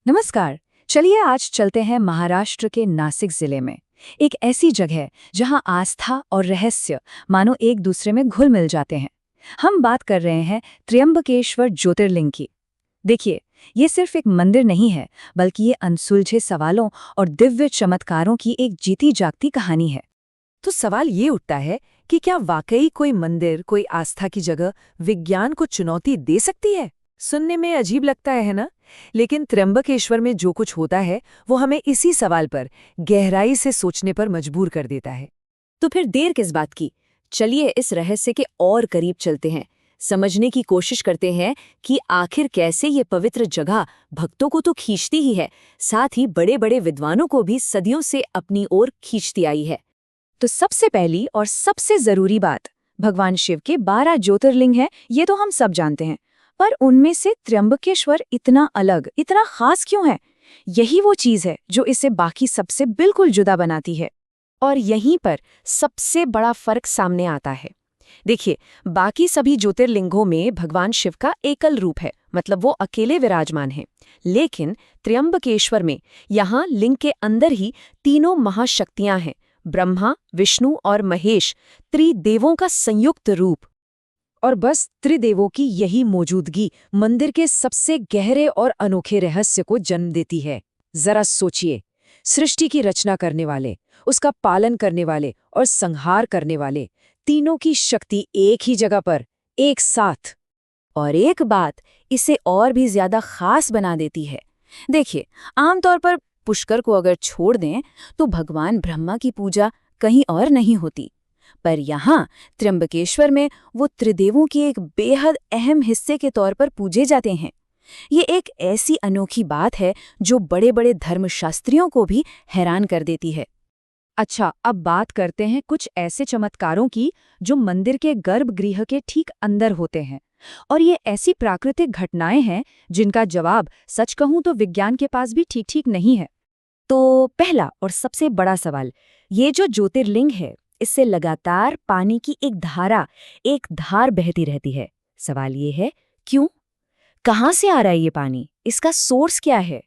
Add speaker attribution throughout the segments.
Speaker 1: नमस्कार। चलिए आज चलते हैं महाराष्ट्र के नासिक जिले में। एक ऐसी जगह जहां आस्था और रहस्य मानो एक दूसरे में घुल मिल जाते हैं। हम बात कर रहे हैं त्र्यंबकेश्वर ज्योतिर्लिंग की। देखिए, ये सिर्फ एक मंदिर नहीं है, बल्कि ये अनसुलझे सवालों और दिव्य चमत्कारों की एक जीती जागती कहानी है।
Speaker 2: तो सवाल ये उठता है कि क्या वाकई कोई मंदिर, कोई आस्था की जगह विज्ञान को चुनौती दे सकती है? सुनने में अजीब लगता है ना? लेकिन त्र्यंबकेश्वर में जो कुछ होता है वो हमें इसी सवाल पर गहराई से सोचने पर मजबूर कर देता है।
Speaker 3: तो फिर देर किस बात की? चलिए इस रहस्य के और करीब चलते हैं, समझने की कोशिश करते हैं कि आखिर कैसे ये पवित्र जगह भक्तों को तो खींचती ही है, साथ ही बड़े बड़े विद्वानों को भी सदियों से अपनी ओर खींचती आई है।
Speaker 1: तो सबसे पहली और सबसे जरूरी बात, भगवान शिव के 12 ज्योतिर्लिंग हैं, ये तो हम सब जानते हैं। पर उनमें से त्र्यंबकेश्वर इतना अलग, इतना खास क्यों है? यही वो चीज है जो इसे बाकी सबसे बिल्कुल जुदा बनाती है।
Speaker 2: और यहीं पर सबसे बड़ा फर्क सामने आता है। देखिए, बाकी सभी ज्योतिर्लिंगों में भगवान शिव का एकल रूप है, मतलब वो अकेले विराजमान हैं। लेकिन त्र्यंबकेश्वर में यहाँ लिंग के अंदर ही तीनों महाशक्तियां हैं, ब्रह्मा, विष्णु और महेश, त्रिदेवों का संयुक्त रूप।
Speaker 1: और बस त्रिदेवों की यही मौजूदगी मंदिर के सबसे गहरे और अनोखे रहस्य को जन्म देती है। जरा सोचिए, सृष्टि की रचना करने वाले, उसका पालन करने वाले और संहार करने वाले, तीनों की शक्ति एक ही जगह पर, एक साथ।
Speaker 3: और एक बात इसे और भी ज्यादा खास बना देती है। देखिए, आमतौर पर पुष्कर को अगर छोड़ दें तो भगवान ब्रह्मा की पूजा कहीं और नहीं होती, पर यहाँ त्र्यंबकेश्वर में वो त्रिदेवों की एक बेहद अहम हिस्से के तौर पर पूजे जाते हैं। ये एक ऐसी अनोखी बात है जो बड़े बड़े धर्मशास्त्रियों को भी हैरान कर देती है।
Speaker 1: अच्छा, अब बात करते हैं कुछ ऐसे चमत्कारों की जो मंदिर के गर्भगृह के ठीक अंदर होते हैं। और ये ऐसी प्राकृतिक घटनाएं हैं जिनका जवाब सच कहूं तो विज्ञान के पास भी ठीक ठीक नहीं है। तो पहला और सबसे बड़ा सवाल, ये जो ज्योतिर्लिंग है, इससे लगातार पानी की एक धार बहती रहती है। सवाल ये है, क्यों? कहाँ से आ रहा है ये पानी? इसका सोर्स क्या है?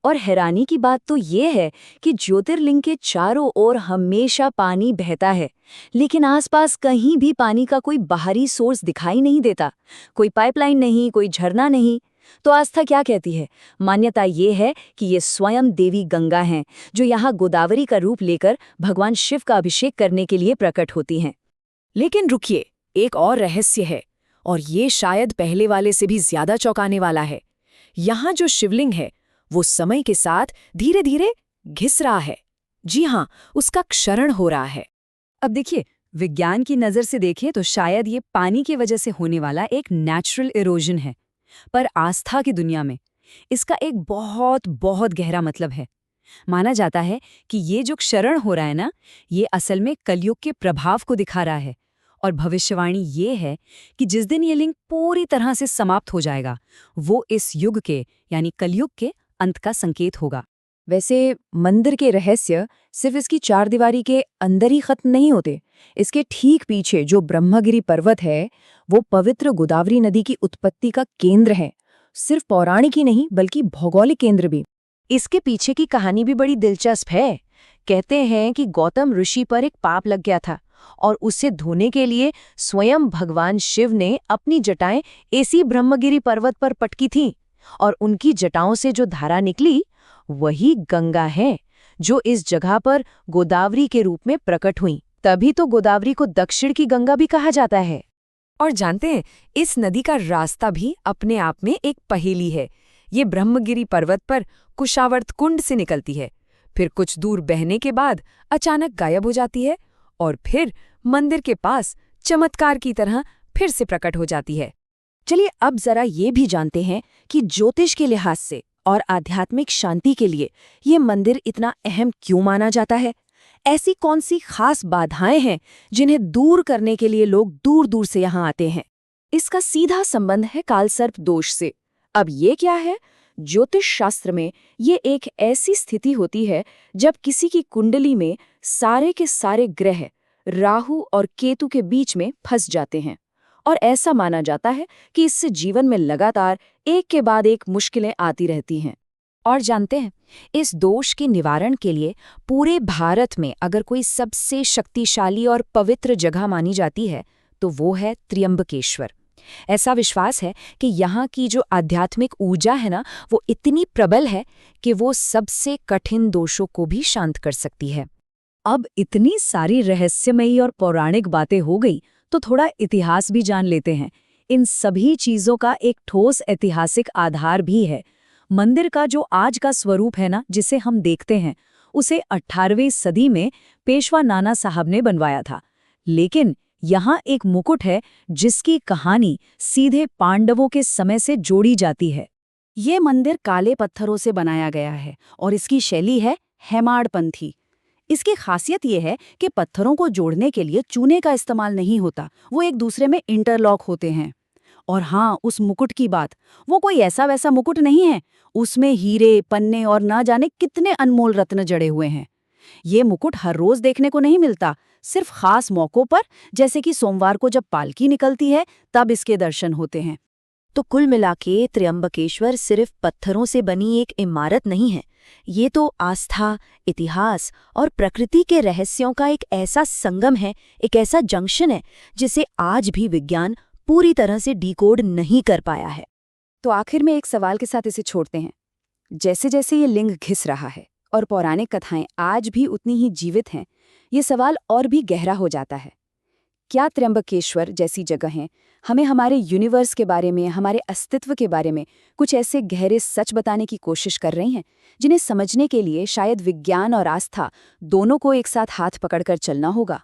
Speaker 1: और हैरानी की बात तो ये है कि ज्योतिर्लिंग के चारों ओर हमेशा पानी बहता है, लेकिन आसपास कहीं भी पानी का कोई बाहरी सोर्स दिखाई नहीं देता। कोई पाइपलाइन नहीं, कोई झरना नहीं। तो आस्था क्या कहती है? मान्यता ये है कि ये स्वयं देवी गंगा हैं, जो यहाँ गोदावरी का रूप लेकर भगवान शिव का अभिषेक करने के लिए प्रकट होती हैं।
Speaker 2: लेकिन रुकिए, एक और रहस्य है, और ये शायद पहले वाले से भी ज्यादा चौंकाने वाला है। यहाँ जो शिवलिंग है वो समय के साथ धीरे धीरे घिस रहा है। जी हाँ, उसका क्षरण हो रहा है।
Speaker 1: अब देखिए, विज्ञान की नज़र से देखें तो शायद ये पानी की वजह से होने वाला एक नेचुरल इरोजन है, पर आस्था की दुनिया में इसका एक बहुत बहुत गहरा मतलब है। माना जाता है कि ये जो क्षरण हो रहा है ना, ये असल में कलयुग के प्रभाव को दिखा रहा है। और भविष्यवाणी ये है कि जिस दिन ये लिंग पूरी तरह से समाप्त हो जाएगा, वो इस युग के यानी कलयुग के अंत का संकेत होगा। वैसे मंदिर के रहस्य सिर्फ इसकी चारदीवारी के अंदर ही खत्म नहीं होते। इसके ठीक पीछे जो ब्रह्मगिरी पर्वत है, वो पवित्र गोदावरी नदी की उत्पत्ति का केंद्र है। सिर्फ पौराणिक ही नहीं, बल्कि भौगोलिक केंद्र भी।
Speaker 2: इसके पीछे की कहानी भी बड़ी दिलचस्प है। कहते हैं कि गौतम ऋषि पर एक पाप लग गया था और उसे धोने के लिए स्वयं भगवान शिव ने अपनी जटाएं इसी ब्रह्मगिरी पर्वत पर पटकी थीं, और उनकी जटाओं से जो धारा निकली वही गंगा है, जो इस जगह पर गोदावरी के रूप में प्रकट हुई। तभी तो गोदावरी को दक्षिण की गंगा भी कहा जाता है। और जानते हैं, इस नदी का रास्ता भी अपने आप में एक पहेली है। ये ब्रह्मगिरी पर्वत पर कुशावर्त कुंड से निकलती है, फिर कुछ दूर बहने के बाद अचानक गायब हो जाती है, और फिर मंदिर के पास चमत्कार की तरह फिर से प्रकट हो जाती है।
Speaker 1: चलिए अब जरा ये भी जानते हैं कि ज्योतिष के लिहाज से और आध्यात्मिक शांति के लिए ये मंदिर इतना अहम क्यों माना जाता है। ऐसी कौन सी खास बाधाएं हैं जिन्हें दूर करने के लिए लोग दूर दूर से यहाँ आते हैं? इसका सीधा संबंध है कालसर्प दोष से। अब ये क्या है? ज्योतिष शास्त्र में ये एक ऐसी स्थिति होती है जब किसी की कुंडली में सारे के सारे ग्रह राहु और केतु के बीच में फंस जाते हैं, और ऐसा माना जाता है कि इससे जीवन में लगातार एक के बाद एक मुश्किलें आती रहती हैं। और जानते हैं, इस दोष के निवारण के लिए पूरे भारत में अगर कोई सबसे शक्तिशाली और पवित्र जगह मानी जाती है तो वो है त्र्यंबकेश्वर। ऐसा विश्वास है कि यहाँ की जो आध्यात्मिक ऊर्जा है ना, वो इतनी प्रबल है कि वो सबसे कठिन दोषों को भी शांत कर सकती है। अब इतनी सारी रहस्यमयी और पौराणिक बातें हो गई तो थोड़ा इतिहास भी जान लेते हैं। इन सभी चीजों का एक ठोस ऐतिहासिक आधार भी है। मंदिर का जो आज का स्वरूप है ना, जिसे हम देखते हैं, उसे 18वीं सदी में पेशवा नाना साहब ने बनवाया था। लेकिन यहाँ एक मुकुट है जिसकी कहानी सीधे पांडवों के समय से जोड़ी जाती है।
Speaker 3: ये मंदिर काले पत्थरों से बनाया गया है और इसकी शैली है हेमाडपंथी। इसकी खासियत ये है कि पत्थरों को जोड़ने के लिए चूने का इस्तेमाल नहीं होता, वो एक दूसरे में इंटरलॉक होते हैं। और हाँ, उस मुकुट की बात, वो कोई ऐसा वैसा मुकुट नहीं है। उसमें हीरे, पन्ने और ना जाने कितने अनमोल रत्न जड़े हुए हैं। ये मुकुट हर रोज देखने को नहीं मिलता, सिर्फ खास मौकों पर, जैसे कि सोमवार को जब पालकी निकलती है तब इसके दर्शन होते हैं।
Speaker 2: तो कुल मिलाके त्र्यंबकेश्वर सिर्फ पत्थरों से बनी एक इमारत नहीं है, ये तो आस्था, इतिहास और प्रकृति के रहस्यों का एक ऐसा संगम है, एक ऐसा जंक्शन है जिसे आज भी विज्ञान पूरी तरह से डिकोड नहीं कर पाया है।
Speaker 3: तो आखिर में एक सवाल के साथ इसे छोड़ते हैं। जैसे जैसे ये लिंग घिस रहा है और पौराणिक कथाएं आज भी उतनी ही जीवित हैं, ये सवाल और भी गहरा हो जाता है। क्या त्र्यंबकेश्वर जैसी जगहें हमें हमारे यूनिवर्स के बारे में, हमारे अस्तित्व के बारे में कुछ ऐसे गहरे सच बताने की कोशिश कर रही हैं, जिन्हें समझने के लिए शायद विज्ञान और आस्था दोनों को एक साथ हाथ पकड़कर चलना होगा?